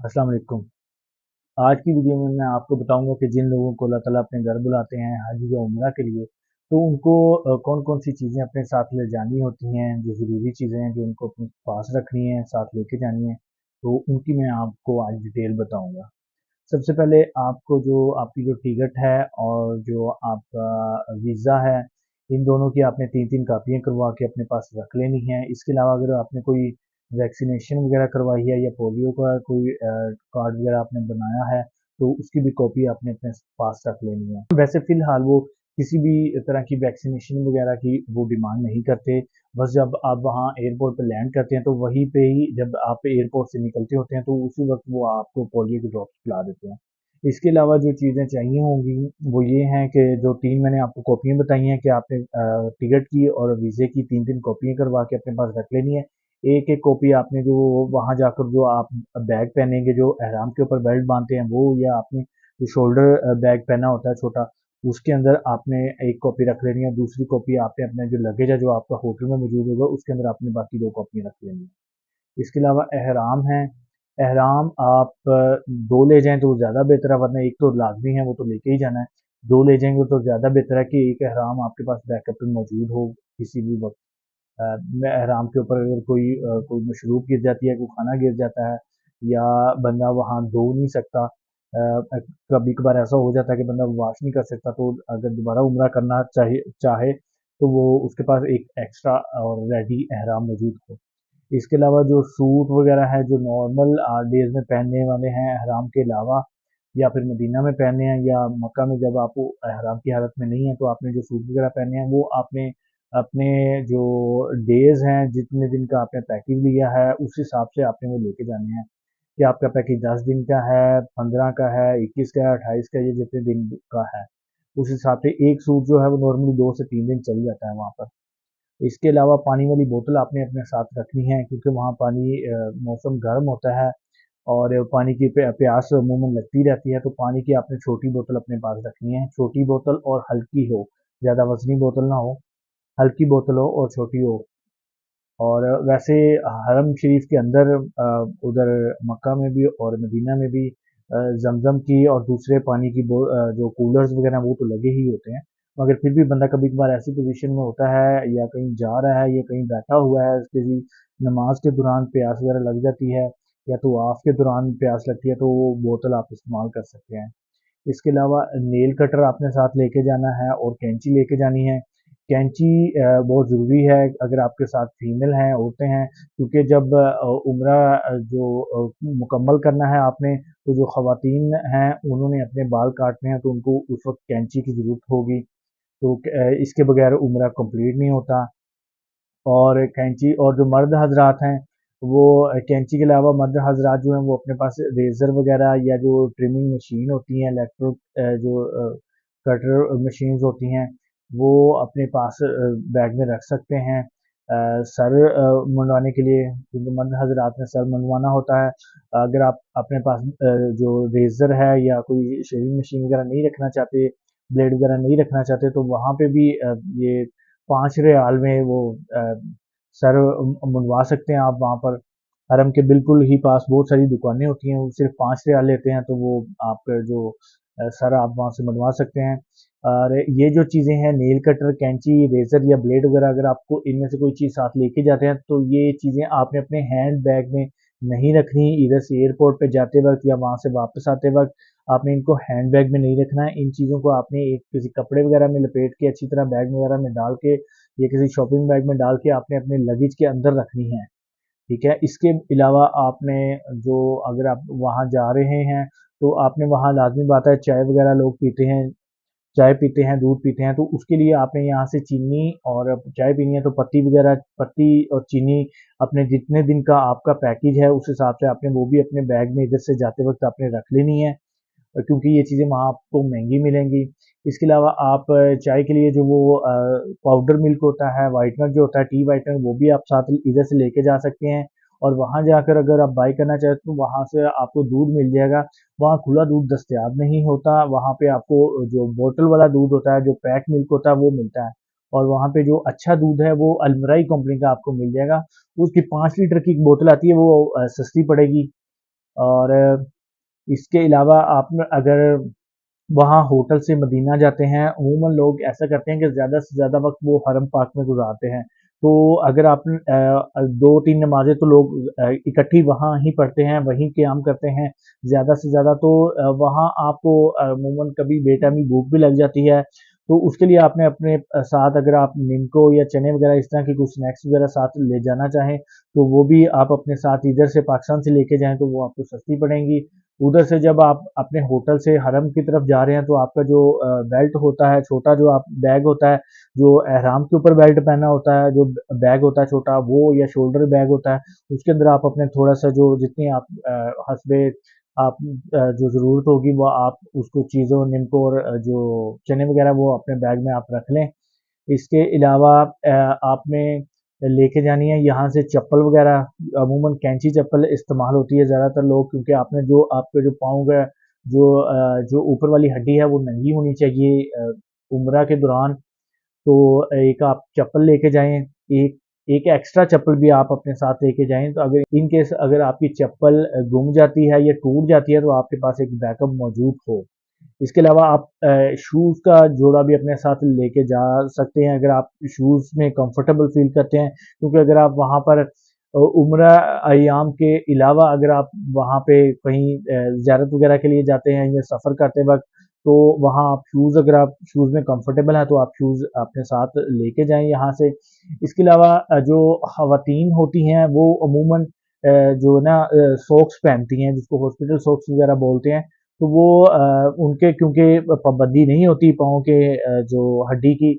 अस्सलाम वालेकुम। आज की वीडियो में मैं आपको बताऊंगा कि जिन लोगों को अल्लाह ताला अपने घर बुलाते हैं हज या उम्रा के लिए, तो उनको कौन कौन सी चीज़ें अपने साथ ले जानी होती हैं, जो ज़रूरी चीज़ें हैं जो उनको अपने पास रखनी है, साथ लेके जानी है। तो उनकी मैं आपको आज डिटेल बताऊंगा। सबसे पहले आपको जो आपकी जो टिकट है और जो आपका वीज़ा है, इन दोनों की आपने 3-3 कापियाँ करवा के अपने पास रख लेनी है। इसके अलावा अगर आपने कोई वैक्सीनेशन वगैरह करवाई है या पोलियो का कोई कार्ड वगैरह आपने बनाया है, तो उसकी भी कॉपी आपने अपने पास रख लेनी है। वैसे फ़िलहाल वो किसी भी तरह की वैक्सीनेशन वगैरह की वो डिमांड नहीं करते। बस जब आप वहाँ एयरपोर्ट पे लैंड करते हैं, तो वहीं पे ही जब आप एयरपोर्ट से निकलते होते हैं, तो उसी वक़्त वो आपको पोलियो की ड्रॉप्स पिला देते हैं। इसके अलावा जो चीज़ें चाहिए होंगी, वो ये हैं कि जो 3 मैंने आपको कॉपियाँ बताई हैं कि आपने टिकट की और वीज़े की 3-3 कॉपियाँ करवा के अपने पास रख लेनी है। एक-एक कॉपी आपने जो वहाँ जाकर जो आप बैग पहनेंगे, जो एहराम के ऊपर बेल्ट बाँधते हैं, वो या आपने जो शोल्डर बैग पहना होता है छोटा, उसके अंदर आपने एक कॉपी रख लेनी है। दूसरी कॉपी आपने अपना जो लगेज है, जो आपका होटल में मौजूद होगा, उसके अंदर आपने बाकी 2 कॉपियाँ रख लेनी है। इसके अलावा अहराम है। अहराम आप 2 ले जाएँ तो ज़्यादा बेहतर है, वरना 1 तो लाज़मी है, वो तो लेके ही जाना है। 2 ले जाएँगे तो ज़्यादा बेहतर है कि 1 अहराम आपके पास बैकअप में मौजूद हो किसी भी वक़्त। में एहराम के ऊपर अगर कोई मशरूब गिर जाती है, कोई खाना गिर जाता है या बंदा वहाँ धो नहीं सकता, कभी कभार ऐसा हो जाता है कि बंदा वॉश नहीं कर सकता, तो अगर दोबारा उम्रा करना चाहे चाहे तो वो उसके पास एक एक्स्ट्रा और रेडी एहराम मौजूद हो। इसके अलावा जो सूट वगैरह है जो नॉर्मल डेज में पहनने वाले हैं एहराम के अलावा, या फिर मदीना में पहने हैं या मक्का में जब आप एहराम की हालत में नहीं है, तो आपने जो सूट वगैरह पहने हैं वो आपने अपने जो डेज हैं, जितने दिन का आपने पैकेज लिया है उस हिसाब से आपने वो लेके जाने हैं कि आपका पैकेज 10 दिन का है, 15 का है, 21 का है, 28 का है, ये जितने दिन का है उस हिसाब से एक सूट जो है वो नॉर्मली 2 से 3 दिन चल जाता है वहाँ पर। इसके अलावा पानी वाली बोतल आपने अपने साथ रखनी है, क्योंकि वहाँ पानी मौसम गर्म होता है और पानी की प्यास अमूमन लगती रहती है, तो पानी की आपने छोटी बोतल अपने पास रखनी है। छोटी बोतल और हल्की हो, ज़्यादा वजनी बोतल ना हो, हल्की बोतल हो और छोटी हो। और वैसे हरम शरीफ के अंदर उधर मक्का में भी और मदीना में भी जमजम की और दूसरे पानी की जो कूलर्स वगैरह वो तो लगे ही होते हैं, मगर फिर भी बंदा कभी कभार ऐसी पोजीशन में होता है या कहीं जा रहा है या कहीं बैठा हुआ है, किसी नमाज के दौरान प्यास वगैरह लग जाती है या तो आफ के दौरान प्यास लगती है, तो वो बोतल आप इस्तेमाल कर सकते हैं। इसके अलावा नेल कटर आपने साथ लेके जाना है और कैंची लेके जानी है। कैंची बहुत ज़रूरी है अगर आपके साथ फीमेल हैं, औरतें हैं, क्योंकि जब उम्रा मुकम्मल करना है आपने, तो जो ख़वातीन हैं उन्होंने अपने बाल काटने हैं, तो उनको उस वक़्त कैंची की ज़रूरत होगी। तो इसके बगैर उम्रा कंप्लीट नहीं होता। और कैंची और जो मर्द हजरात हैं, वो कैंची के अलावा मर्द हजरात जो हैं वो अपने पास रेज़र वगैरह या जो ट्रिमिंग मशीन होती हैं, जो कटर मशीन्स होती हैं, वो अपने पास बैग में रख सकते हैं। सर मुंडवाने के लिए, क्योंकि मर्द हजरात ने सर मुंडवाना होता है। अगर आप अपने पास जो रेज़र है या कोई शेविंग मशीन वगैरह नहीं रखना चाहते, ब्लेड वगैरह नहीं रखना चाहते, तो वहाँ पे भी ये 5 रियाल में वो सर मुंडवा सकते हैं आप वहाँ पर। हरम के बिल्कुल ही पास बहुत सारी दुकानें होती हैं, वो सिर्फ 5 रियाल लेते हैं, तो वो आपका जो सर आप वहाँ से बनवा सकते हैं। और ये जो चीज़ें हैं नेल कटर, कैंची, रेजर या ब्लेड वगैरह, अगर आपको इनमें से कोई चीज़ साथ लेके जाते हैं, तो ये चीज़ें आपने अपने हैंड बैग में नहीं रखनी। इधर से एयरपोर्ट पे जाते वक्त या वहाँ से वापस आते वक्त आपने इनको हैंड बैग में नहीं रखना है। इन चीज़ों को आपने एक किसी कपड़े वगैरह में लपेट के अच्छी तरह बैग वगैरह में डाल के या किसी शॉपिंग बैग में डाल के आपने अपने लगेज के अंदर रखनी है। ठीक है। इसके अलावा आपने जो अगर आप वहाँ जा रहे हैं, तो आपने वहाँ लाजमी बात है चाय वगैरह लोग पीते हैं, चाय पीते हैं, दूध पीते हैं, तो उसके लिए आपने यहाँ से चीनी, और चाय पीनी है तो पत्ती और चीनी अपने जितने दिन का आपका पैकेज है उस हिसाब से आपने वो भी अपने बैग में इधर से जाते वक्त आपने रख लेनी है, क्योंकि ये चीज़ें वहाँ आपको महंगी मिलेंगी। इसके अलावा आप चाय के लिए जो वो पाउडर मिल्क होता है, वाइटनर जो होता है, टी वाइटनर, वो भी आप साथ इधर से लेके जा सकते हैं। और वहाँ जाकर अगर आप बाई करना चाहें तो वहाँ से आपको दूध मिल जाएगा। वहाँ खुला दूध दस्तयाब नहीं होता, वहाँ पे आपको जो बोतल वाला दूध होता है, जो पैक मिल्क होता है, वो मिलता है। और वहाँ पे जो अच्छा दूध है वो अलमराई कंपनी का आपको मिल जाएगा। उसकी 5 लीटर की एक बोतल आती है, वो सस्ती पड़ेगी। और इसके अलावा आप अगर वहाँ होटल से मदीना जाते हैं, अमूमन लोग ऐसा करते हैं कि ज़्यादा से ज़्यादा वक्त वो हरम पाक में गुजारते हैं। तो अगर आप 2-3 नमाजें तो लोग इकट्ठी वहाँ ही पढ़ते हैं, वहीं क़ियाम करते हैं ज़्यादा से ज़्यादा। तो वहाँ आपको अमूमन कभी बेटाइमी भूख भी लग जाती है, तो उसके लिए आपने अपने साथ अगर आप निम्को या चने वगैरह इस तरह के कुछ स्नैक्स वगैरह साथ ले जाना चाहें, तो वो भी आप अपने साथ इधर से पाकिस्तान से लेके जाएँ तो वो आपको सस्ती पड़ेंगी। उधर से जब आप अपने होटल से हरम की तरफ जा रहे हैं तो आपका जो बेल्ट होता है, छोटा जो आप बैग होता है, जो एहराम के ऊपर बेल्ट पहना होता है, जो बैग होता है छोटा वो या शोल्डर बैग होता है, उसके अंदर आप अपने थोड़ा-सा जो जितनी आप हस्बे आप जो ज़रूरत होगी वो आप उसको चीज़ों निम्को और जो चने वगैरह वो अपने बैग में आप रख लें। इसके अलावा आपने लेके जानी है यहाँ से चप्पल वगैरह, अमूमन कैंची चप्पल इस्तेमाल होती है ज़्यादातर लोग, क्योंकि आपने जो आपके जो पाँव का जो ऊपर वाली हड्डी है वो नंगी होनी चाहिए उम्रा के दौरान। तो एक आप चप्पल लेके जाएँ, एक एक एक्स्ट्रा चप्पल भी आप अपने साथ लेके जाएँ, तो अगर इन केस अगर आपकी चप्पल गुम जाती है या टूट जाती है तो आपके पास एक बैकअप मौजूद हो। इसके अलावा आप शूज़ का जोड़ा भी अपने साथ लेके जा सकते हैं अगर आप शूज़ में कंफर्टेबल फ़ील करते हैं, क्योंकि अगर आप वहाँ पर उम्रा अय्याम के अलावा अगर आप वहाँ पे कहीं ज़ियारत वगैरह के लिए जाते हैं या सफ़र करते वक़्त, तो वहाँ आप शूज़ अगर आप शूज़ में कंफर्टेबल हैं तो आप शूज़ अपने साथ लेके जाएँ यहाँ से। इसके अलावा जो ख़वातीन होती हैं वो अमूमन जो ना सॉक्स पहनती हैं जिसको हॉस्पिटल सॉक्स वगैरह बोलते हैं। तो वो उनके क्योंकि पाबंदी नहीं होती पाँव के जो हड्डी की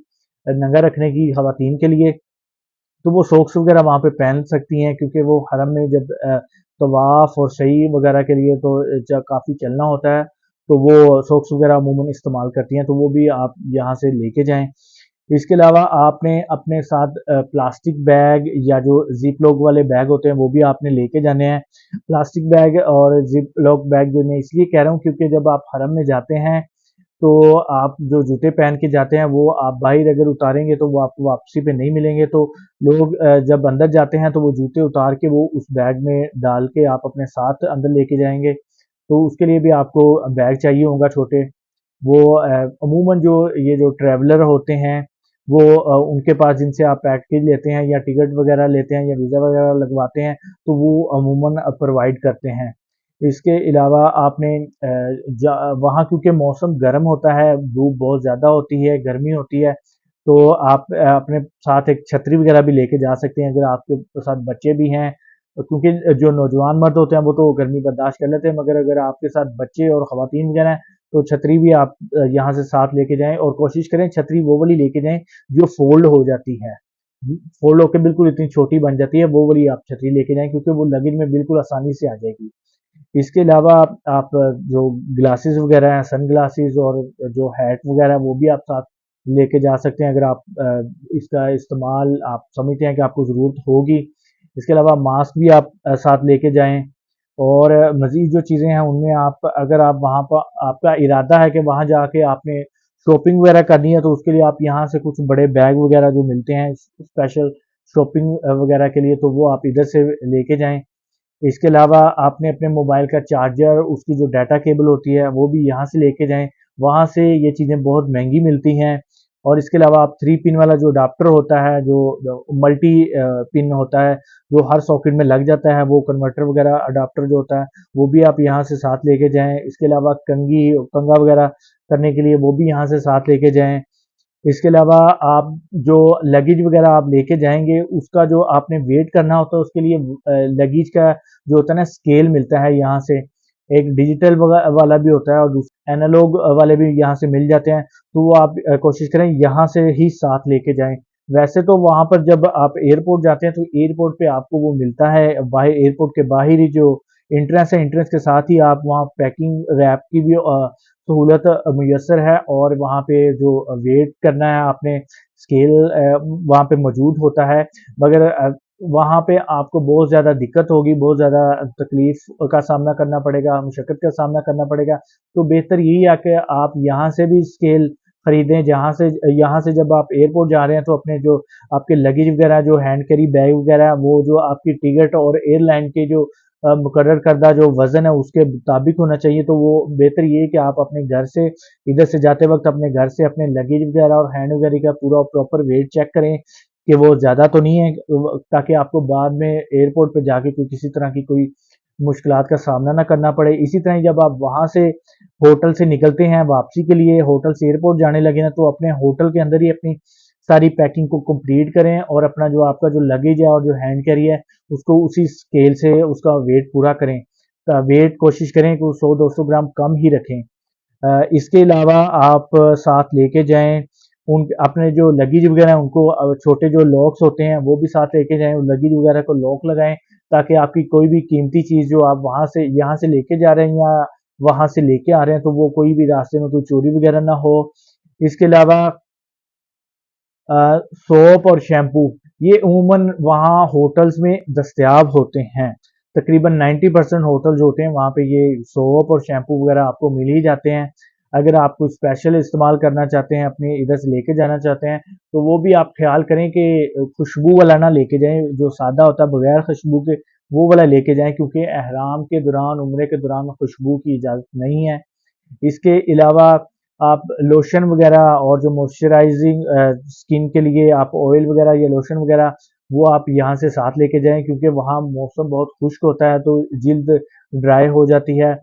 नंगा रखने की ख़वातीन के लिए, तो वो सॉक्स वगैरह वहाँ पे पहन सकती हैं, क्योंकि वो हरम में जब तवाफ़ और सई वगैरह के लिए तो जब काफ़ी चलना होता है, तो वो सॉक्स वगैरह अमूमन इस्तेमाल करती हैं, तो वो भी आप यहाँ से लेके जाएँ। इसके अलावा आपने अपने साथ प्लास्टिक बैग या जो ज़िप लॉक वाले बैग होते हैं वो भी आपने लेके जाने हैं। प्लास्टिक बैग और ज़िप लॉक बैग जो मैं इसलिए कह रहा हूँ क्योंकि जब आप हरम में जाते हैं तो आप जो जूते पहन के जाते हैं वो आप बाहर अगर उतारेंगे तो वो आपको वापसी पे नहीं मिलेंगे, तो लोग जब अंदर जाते हैं तो वो जूते उतार के वो उस बैग में डाल के आप अपने साथ अंदर लेके जाएंगे, तो उसके लिए भी आपको बैग चाहिए होगा छोटे। वो अमूमन जो ये जो ट्रैवलर होते हैं वो उनके पास जिनसे आप पैकेज लेते हैं या टिकट वगैरह लेते हैं या वीज़ा वगैरह लगवाते हैं तो वो अमूमन प्रोवाइड करते हैं। इसके अलावा आपने वहाँ क्योंकि मौसम गर्म होता है, धूप बहुत ज़्यादा होती है, गर्मी होती है, तो आप अपने साथ एक छतरी वगैरह भी लेके जा सकते हैं अगर आपके साथ बच्चे भी हैं, क्योंकि जो नौजवान मर्द होते हैं वो तो गर्मी बर्दाश्त कर लेते हैं, मगर अगर आपके साथ बच्चे और ख़वातीन वगैरह हैं तो छतरी भी आप यहाँ से साथ लेके जाएँ और कोशिश करें छतरी वो वाली लेके जाएँ जो फ़ोल्ड हो जाती है। फ़ोल्ड होके बिल्कुल इतनी छोटी बन जाती है, वो वाली आप छतरी लेके जाएँ क्योंकि वो लगेज में बिल्कुल आसानी से आ जाएगी। इसके अलावा आप जो ग्लासेस वगैरह हैं, सन ग्लासेस और जो हैट वगैरह वो भी आप साथ लेके जा सकते हैं अगर आप इसका इस्तेमाल आप समझते हैं कि आपको ज़रूरत होगी। इसके अलावा मास्क भी आप साथ लेके जाएँ और मज़ीद जो चीज़ें हैं उनमें आप अगर आप वहाँ पर आपका इरादा है कि वहाँ जाके आपने शॉपिंग वगैरह करनी है तो उसके लिए आप यहाँ से कुछ बड़े बैग वगैरह जो मिलते हैं स्पेशल शॉपिंग वगैरह के लिए तो वो आप इधर से लेके जाएँ। इसके अलावा आपने अपने मोबाइल का चार्जर, उसकी जो डाटा केबल होती है, वो भी यहाँ से लेके जाएँ। वहाँ से ये चीज़ें बहुत महँगी मिलती हैं और इसके अलावा आप 3 पिन वाला जो अडैप्टर होता है, जो मल्टी पिन होता है, जो हर सॉकेट में लग जाता है, वो कन्वर्टर वगैरह अडैप्टर जो होता है, वो भी आप यहाँ से साथ लेके जाएँ। इसके अलावा कंघा वगैरह करने के लिए वो भी यहाँ से साथ लेके जाएँ। इसके अलावा आप जो लगेज वगैरह आप लेके जाएँगे, उसका जो आपने वेट करना होता है, उसके लिए लगेज का जो होता है ना स्केल मिलता है यहाँ से। एक डिजिटल वाला भी होता है और एनालॉग वाले भी यहाँ से मिल जाते हैं, तो वो आप कोशिश करें यहाँ से ही साथ लेके जाएँ। वैसे तो वहाँ पर जब आप एयरपोर्ट जाते हैं, तो एयरपोर्ट पे आपको वो मिलता है, बाहर एयरपोर्ट के बाहर ही जो एंट्रेंस है, एंट्रेंस के साथ ही आप वहाँ पैकिंग रैप की भी सहूलत मुयस्सर है और वहाँ पे जो वेट करना है आपने स्केल वहाँ पे मौजूद होता है, मगर वहाँ पे आपको बहुत ज़्यादा दिक्कत होगी, बहुत ज़्यादा तकलीफ का सामना करना पड़ेगा, मुशक्कत का सामना करना पड़ेगा। तो बेहतर यही है कि आप यहाँ से भी स्केल खरीदें, यहाँ से जब आप एयरपोर्ट जा रहे हैं तो अपने जो आपके लगेज वगैरह जो हैंड कैरी बैग वगैरह वो जो आपकी टिकट और एयरलाइन के जो मुकर्रर करदा जो वज़न है उसके मुताबिक होना चाहिए। तो वो बेहतर ये है कि आप अपने घर से इधर से जाते वक़्त अपने घर से अपने लगेज वगैरह और हैंड वगैरह का पूरा प्रॉपर वेट चेक करें कि वो ज़्यादा तो नहीं है, ताकि आपको बाद में एयरपोर्ट पे जाके कोई किसी तरह की कोई मुश्किलात का सामना ना करना पड़े। इसी तरह जब आप वहाँ से होटल से निकलते हैं वापसी के लिए, होटल से एयरपोर्ट जाने लगे ना, तो अपने होटल के अंदर ही अपनी सारी पैकिंग को कंप्लीट करें और अपना जो आपका जो लगेज है और जो हैंड कैरी है उसको उसी स्केल से उसका वेट पूरा करें। वेट कोशिश करें कि 100-200 ग्राम कम ही रखें। इसके अलावा आप साथ लेके जाएं उन अपने जो लगेज वगैरह है उनको, छोटे जो लॉक्स होते हैं वो भी साथ लेके जाएं, लगेज वगैरह को लॉक लगाएं ताकि आपकी कोई भी कीमती चीज़ जो आप वहाँ से यहाँ से लेके जा रहे हैं या वहाँ से लेके आ रहे हैं तो वो कोई भी रास्ते में कोई चोरी वगैरह ना हो। इसके अलावा सोप और शैम्पू ये अमूमन वहाँ होटल्स में दस्तयाब होते हैं। तकरीबन 90% होटल जो होते हैं वहाँ पे ये सोप और शैम्पू वगैरह आपको मिल ही जाते हैं। अगर आप कुछ स्पेशल इस्तेमाल करना चाहते हैं, अपने इधर से लेके जाना चाहते हैं, तो वो भी आप ख्याल करें कि खुशबू वाला ना लेके जाएं, जो सादा होता है बगैर खुशबू के वो वाला लेके जाएं, क्योंकि एहराम के दौरान, उम्रे के दौरान खुशबू की इजाज़त नहीं है। इसके अलावा आप लोशन वगैरह और जो मॉइस्चराइजिंग स्किन के लिए आप ऑयल वगैरह या लोशन वगैरह वो आप यहाँ से साथ लेके जाएं, क्योंकि वहाँ मौसम बहुत खुश्क होता है तो जिल्द ड्राई हो जाती है।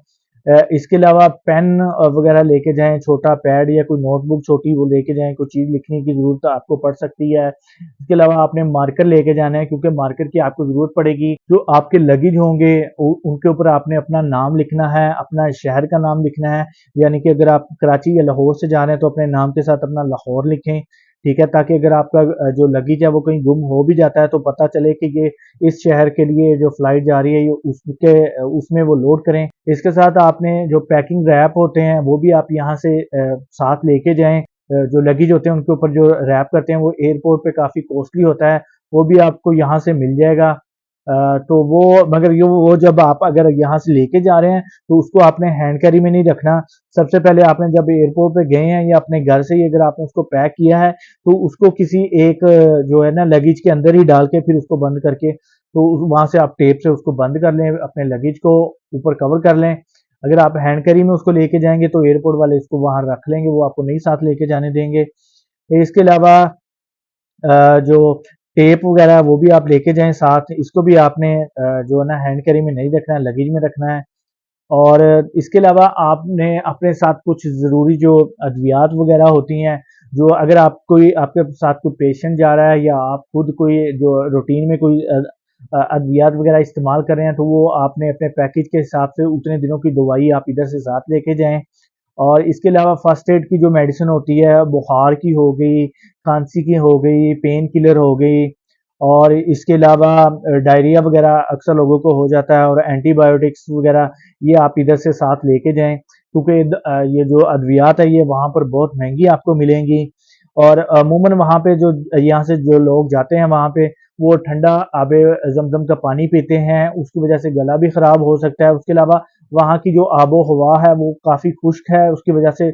इसके अलावा पेन वगैरह लेके जाएं, छोटा पैड या कोई नोटबुक छोटी वो लेके जाएं, कोई चीज़ लिखने की ज़रूरत आपको पड़ सकती है। इसके अलावा आपने मार्कर लेके जाना है, क्योंकि मार्कर की आपको ज़रूरत पड़ेगी। जो आपके लगेज होंगे उनके ऊपर आपने अपना नाम लिखना है, अपना शहर का नाम लिखना है। यानी कि अगर आप कराची या लाहौर से जा रहे हैं तो अपने नाम के साथ अपना लाहौर लिखें, ठीक है, ताकि अगर आपका जो लगेज है वो कहीं गुम हो भी जाता है तो पता चले कि ये इस शहर के लिए जो फ्लाइट जा रही है ये उसके उसमें वो लोड करें। इसके साथ आपने जो पैकिंग रैप होते हैं वो भी आप यहाँ से साथ लेके जाएं। जो लगेज होते हैं उनके ऊपर जो रैप करते हैं वो एयरपोर्ट पे काफ़ी कॉस्टली होता है, वो भी आपको यहाँ से मिल जाएगा। तो वो मगर ये वो जब आप अगर यहाँ से लेके जा रहे हैं तो उसको आपने हैंड कैरी में नहीं रखना। सबसे पहले आपने जब एयरपोर्ट पे गए हैं या अपने घर से ही अगर आपने उसको पैक किया है तो उसको किसी एक जो है ना लगेज के अंदर ही डाल के फिर उसको बंद करके तो वहां से आप टेप से उसको बंद कर लें, अपने लगेज को ऊपर कवर कर लें। अगर आप हैंड कैरी में उसको लेके जाएंगे तो एयरपोर्ट वाले इसको वहां रख लेंगे, वो आपको नहीं साथ लेके जाने देंगे। इसके अलावा जो टेप वगैरह वो भी आप लेके जाएं साथ, इसको भी आपने जो है ना हैंड कैरी में नहीं रखना है, लगेज में रखना है। और इसके अलावा आपने अपने साथ कुछ ज़रूरी जो अद्वियात वगैरह होती हैं, जो अगर आप कोई आपके साथ कोई पेशेंट जा रहा है या आप खुद कोई जो रूटीन में कोई अद्वियात वगैरह इस्तेमाल कर रहे हैं तो वो आपने अपने पैकेज के हिसाब से उतने दिनों की दवाई आप इधर से साथ लेके जाएं। और इसके अलावा फर्स्ट एड की जो मेडिसिन होती है, बुखार की हो गई, खांसी की हो गई, पेन किलर हो गई, और इसके अलावा डायरिया वगैरह अक्सर लोगों को हो जाता है, और एंटीबायोटिक्स वगैरह ये आप इधर से साथ लेके जाएं, क्योंकि ये जो अद्वियात है ये वहाँ पर बहुत महंगी आपको मिलेंगी। और अमूमन वहाँ पे जो यहाँ से जो लोग जाते हैं वहाँ पे वो ठंडा आबे जमजम का पानी पीते हैं, उसकी वजह से गला भी खराब हो सकता है। उसके अलावा वहाँ की जो आबो हवा है वो काफ़ी खुश्क है, उसकी वजह से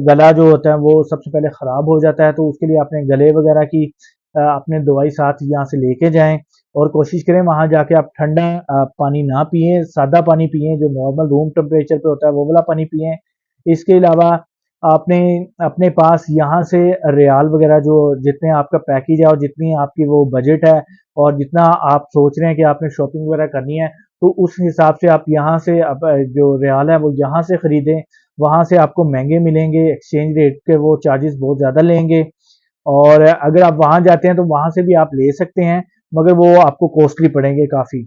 गला जो होता है वो सबसे पहले ख़राब हो जाता है। तो उसके लिए अपने गले वगैरह की अपने दवाई साथ यहाँ से लेके जाएं, और कोशिश करें वहाँ जाके आप ठंडा पानी ना पिएं, सादा पानी पिएं, जो नॉर्मल रूम टेम्परेचर पे होता है वो वाला पानी पिएं। इसके अलावा आपने अपने पास यहाँ से रियाल वगैरह जो जितने आपका पैकेज है और जितनी आपकी वो बजट है और जितना आप सोच रहे हैं कि आपने शॉपिंग वगैरह करनी है, तो उस हिसाब से आप यहाँ से जो रियाल है वो यहाँ से ख़रीदें। वहाँ से आपको महंगे मिलेंगे, एक्सचेंज रेट के वो चार्जेस बहुत ज़्यादा लेंगे। और अगर आप वहाँ जाते हैं तो वहाँ से भी आप ले सकते हैं, मगर वो आपको कॉस्टली पड़ेंगे काफ़ी।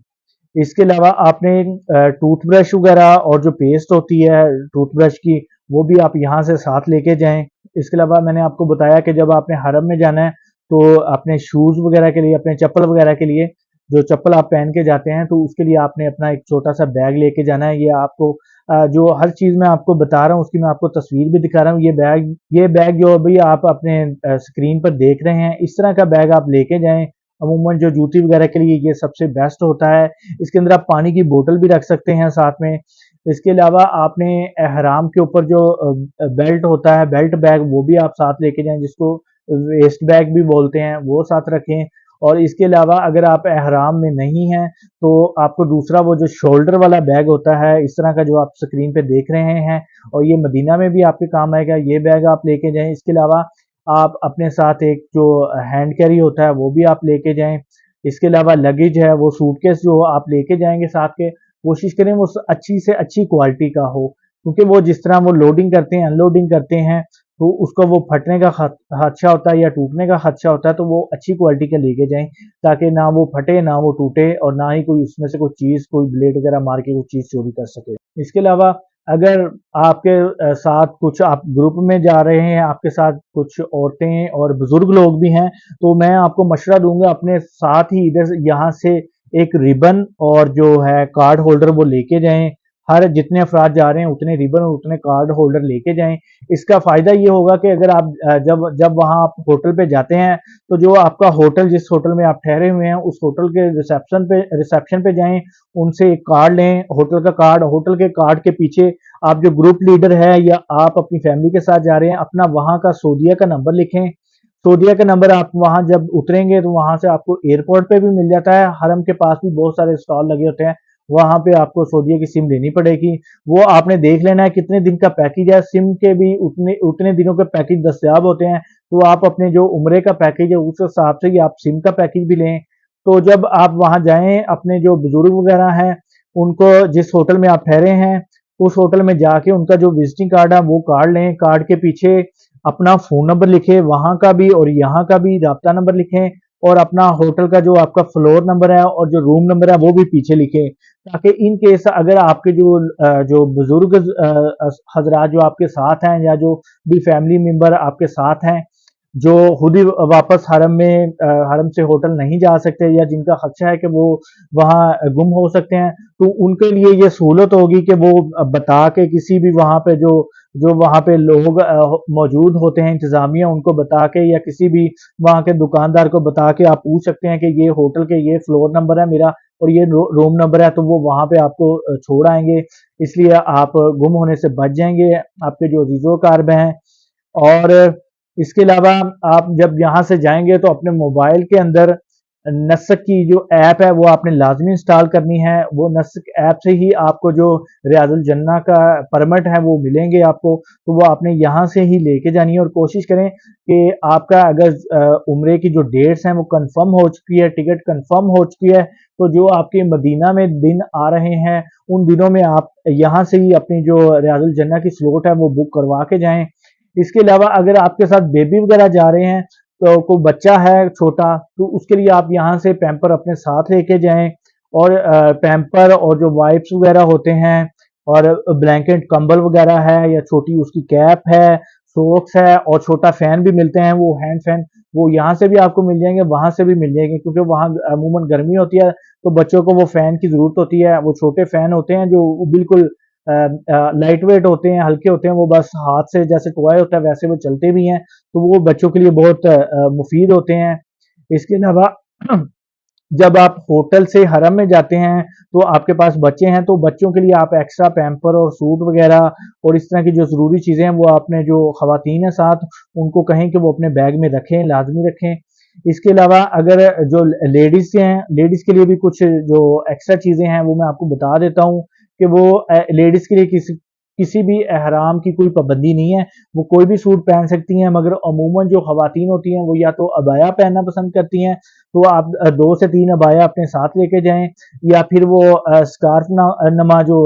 इसके अलावा आपने टूथब्रश वगैरह और जो पेस्ट होती है टूथब्रश की वो भी आप यहाँ से साथ लेके जाएं। इसके अलावा मैंने आपको बताया कि जब आपने हरम में जाना है तो अपने शूज़ वगैरह के लिए, अपने चप्पल वगैरह के लिए, जो चप्पल आप पहन के जाते हैं तो उसके लिए आपने अपना एक छोटा सा बैग लेके जाना है। ये आपको जो हर चीज़ मैं आपको बता रहा हूँ उसकी मैं आपको तस्वीर भी दिखा रहा हूँ। ये बैग जो अभी आप अपने स्क्रीन पर देख रहे हैं इस तरह का बैग आप लेके जाएं। अमूमन जो जूती वगैरह के लिए ये सबसे बेस्ट होता है। इसके अंदर आप पानी की बोतल भी रख सकते हैं साथ में। इसके अलावा आपने एहराम के ऊपर जो बेल्ट होता है, बेल्ट बैग, वो भी आप साथ लेके जाएं, जिसको वेस्ट बैग भी बोलते हैं, वो साथ रखें। और इसके अलावा अगर आप एहराम में नहीं हैं तो आपको दूसरा वो जो शोल्डर वाला बैग होता है इस तरह का जो आप स्क्रीन पे देख रहे हैं, और ये मदीना में भी आपके काम आएगा, ये बैग आप लेके जाएं। इसके अलावा आप अपने साथ एक जो हैंड कैरी होता है वो भी आप लेके जाएं। इसके अलावा लगेज है, वो सूटकेस जो आप लेके जाएंगे साथ के, कोशिश करें वो अच्छी से अच्छी क्वालिटी का हो, क्योंकि वो जिस तरह वो लोडिंग करते हैं अनलोडिंग करते हैं तो उसका वो फटने का खदशा होता है या टूटने का खदशा होता है, तो वो अच्छी क्वालिटी का लेके जाएं ताकि ना वो फटे ना वो टूटे और ना ही कोई उसमें से कोई चीज़, कोई ब्लेड वगैरह मार के कोई चीज़ चोरी कर सके। इसके अलावा अगर आपके साथ कुछ आप ग्रुप में जा रहे हैं, आपके साथ कुछ औरतें और बुजुर्ग लोग भी हैं, तो मैं आपको मशवरा दूंगा अपने साथ ही इधर यहाँ से एक रिबन और जो है कार्ड होल्डर वो लेके जाएं। हर जितने अफराद जा रहे हैं उतने रिबन और उतने कार्ड होल्डर लेके जाएं। इसका फायदा ये होगा कि अगर आप जब जब वहां आप होटल पे जाते हैं तो जो आपका होटल, जिस होटल में आप ठहरे हुए हैं उस होटल के रिसेप्शन पे जाएं, उनसे एक कार्ड लें, होटल का कार्ड। होटल के कार्ड के पीछे आप जो ग्रुप लीडर है या आप अपनी फैमिली के साथ जा रहे हैं अपना वहां का सऊदीया का नंबर लिखें। सऊदीया का नंबर आप वहां जब उतरेंगे तो वहां से आपको एयरपोर्ट पे भी मिल जाता है, हरम के पास भी बहुत सारे स्टॉल लगे होते हैं, वहां पे आपको सऊदीया की सिम लेनी पड़ेगी। वो आपने देख लेना है कितने दिन का पैकेज है, सिम के भी उतने उतने दिनों के पैकेज दस्तियाब होते हैं, तो आप अपने जो उम्रे का पैकेज है उस हिसाब से ही आप सिम का पैकेज भी लें। तो जब आप वहां जाएं अपने जो बुजुर्ग वगैरह हैं उनको, जिस होटल में आप ठहरे हैं उस होटल में जाके उनका जो विजिटिंग कार्ड है वो कार्ड लें, कार्ड के पीछे अपना फ़ोन नंबर लिखें, वहाँ का भी और यहाँ का भी राब्ता नंबर लिखें, और अपना होटल का जो आपका फ्लोर नंबर है और जो रूम नंबर है वो भी पीछे लिखें, ताकि इन केस अगर आपके जो बुजुर्ग हजरात जो आपके साथ हैं या जो भी फैमिली मेंबर आपके साथ हैं जो खुद ही वापस हरम से होटल नहीं जा सकते या जिनका खदशा है कि वो वहाँ गुम हो सकते हैं, तो उनके लिए ये सहूलत होगी कि वो बता के किसी भी वहाँ पे जो जो वहाँ पे लोग मौजूद होते हैं, इंतजामिया, उनको बता के या किसी भी वहाँ के दुकानदार को बता के आप पूछ सकते हैं कि ये होटल के ये फ्लोर नंबर है मेरा और ये रूम नंबर है, तो वो वहाँ पे आपको छोड़ आएंगे। इसलिए आप गुम होने से बच जाएंगे, आपके जो अजीजो कारब हैं। और इसके अलावा आप जब यहाँ से जाएंगे तो अपने मोबाइल के अंदर नस्क की जो ऐप है वो आपने लाजमी इंस्टॉल करनी है। वो नस्क ऐप से ही आपको जो रियाजुल जन्ना का परमिट है वो मिलेंगे आपको, तो वो आपने यहाँ से ही लेके जानी है। और कोशिश करें कि आपका अगर उम्रे की जो डेट्स हैं वो कंफर्म हो चुकी है, टिकट कंफर्म हो चुकी है, तो जो आपके मदीना में दिन आ रहे हैं उन दिनों में आप यहाँ से ही अपनी जो रियाजुल जन्ना की स्लॉट है वो बुक करवा के जाएं। इसके अलावा अगर आपके साथ बेबी वगैरह जा रहे हैं, तो कोई बच्चा है छोटा, तो उसके लिए आप यहाँ से पैम्पर अपने साथ लेके जाएं, और पैम्पर और जो वाइप्स वगैरह होते हैं और ब्लैंकेट कंबल वगैरह है या छोटी उसकी कैप है, सॉक्स है, और छोटा फैन भी मिलते हैं, वो हैंड फैन, वो यहाँ से भी आपको मिल जाएंगे, वहां से भी मिल जाएंगे, क्योंकि वहाँ अमूमन गर्मी होती है तो बच्चों को वो फैन की जरूरत होती है। वो छोटे फैन होते हैं जो बिल्कुल लाइट वेट होते हैं, हल्के होते हैं, वो बस हाथ से जैसे टॉय होता है वैसे वो चलते भी हैं, तो वो बच्चों के लिए बहुत मुफीद होते हैं। इसके अलावा जब आप होटल से हरम में जाते हैं तो आपके पास बच्चे हैं, तो बच्चों के लिए आप एक्स्ट्रा पैम्पर और सूट वगैरह और इस तरह की जो ज़रूरी चीज़ें हैं वो आपने जो खवातीन है साथ उनको कहें कि वो अपने बैग में रखें, लाजमी रखें। इसके अलावा अगर जो लेडीज़ हैं, लेडीज़ के लिए भी कुछ जो एक्स्ट्रा चीज़ें हैं वो मैं आपको बता देता हूँ कि वो लेडीज़ के लिए किसी किसी भी एहराम की कोई पाबंदी नहीं है, वो कोई भी सूट पहन सकती हैं, मगर अमूमन जो खवातीन होती हैं वो या तो अबाया पहनना पसंद करती हैं, तो आप 2 से 3 अबाया अपने साथ लेके जाएं, या फिर वो स्कार्फ नमा जो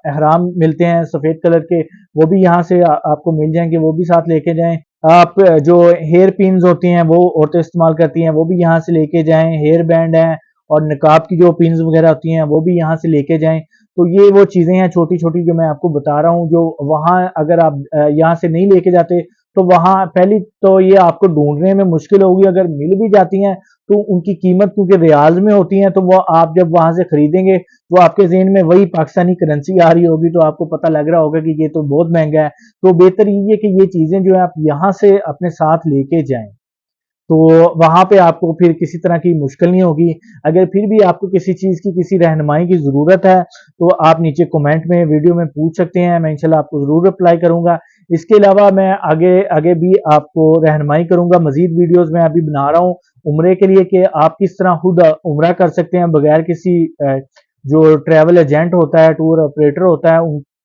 एहराम मिलते हैं सफ़ेद कलर के वो भी यहाँ से आपको मिल जाएंगे, वो भी साथ लेके जाएं। आप जो हेयर पिन्स होती हैं वो औरतें इस्तेमाल करती हैं वो भी यहाँ से लेके जाएं, हेयर बैंड है और निकाब की जो पिन्स वगैरह होती हैं वो भी यहाँ से लेके जाएं। तो ये वो चीज़ें हैं छोटी छोटी जो मैं आपको बता रहा हूँ, जो वहाँ अगर आप यहाँ से नहीं लेके जाते तो वहाँ पहली तो ये आपको ढूंढने में मुश्किल होगी, अगर मिल भी जाती हैं तो उनकी कीमत क्योंकि रियाज में होती है, तो वो आप जब वहां से खरीदेंगे तो आपके ज़हन में वही पाकिस्तानी करेंसी आ रही होगी, तो आपको पता लग रहा होगा कि ये तो बहुत महंगा है। तो बेहतर ये है कि ये चीज़ें जो है आप यहाँ से अपने साथ लेके जाएं। तो वहाँ पे आपको फिर किसी तरह की मुश्किल नहीं होगी। अगर फिर भी आपको किसी चीज़ की किसी रहनुमाई की ज़रूरत है तो आप नीचे कमेंट में वीडियो में पूछ सकते हैं, मैं इंशाल्लाह आपको ज़रूर रिप्लाई करूँगा। इसके अलावा मैं आगे आगे भी आपको रहनुमाई करूँगा, मज़ीद वीडियोज़ मैं अभी बना रहा हूँ उम्रे के लिए कि आप किस तरह खुद उम्रा कर सकते हैं बगैर किसी जो ट्रैवल एजेंट होता है, टूर ऑपरेटर होता है,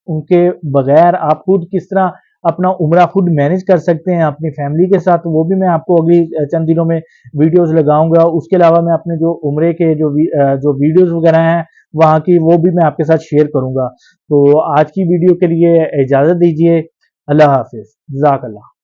उनके बगैर आप खुद किस तरह अपना उम्रा खुद मैनेज कर सकते हैं अपनी फैमिली के साथ, वो भी मैं आपको अगली चंद दिनों में वीडियोस लगाऊंगा। उसके अलावा मैं अपने जो उम्रे के जो वीडियोस वगैरह हैं वहाँ की, वो भी मैं आपके साथ शेयर करूंगा। तो आज की वीडियो के लिए इजाज़त दीजिए। अल्लाह हाफिज़। जज़ाकल्लाह।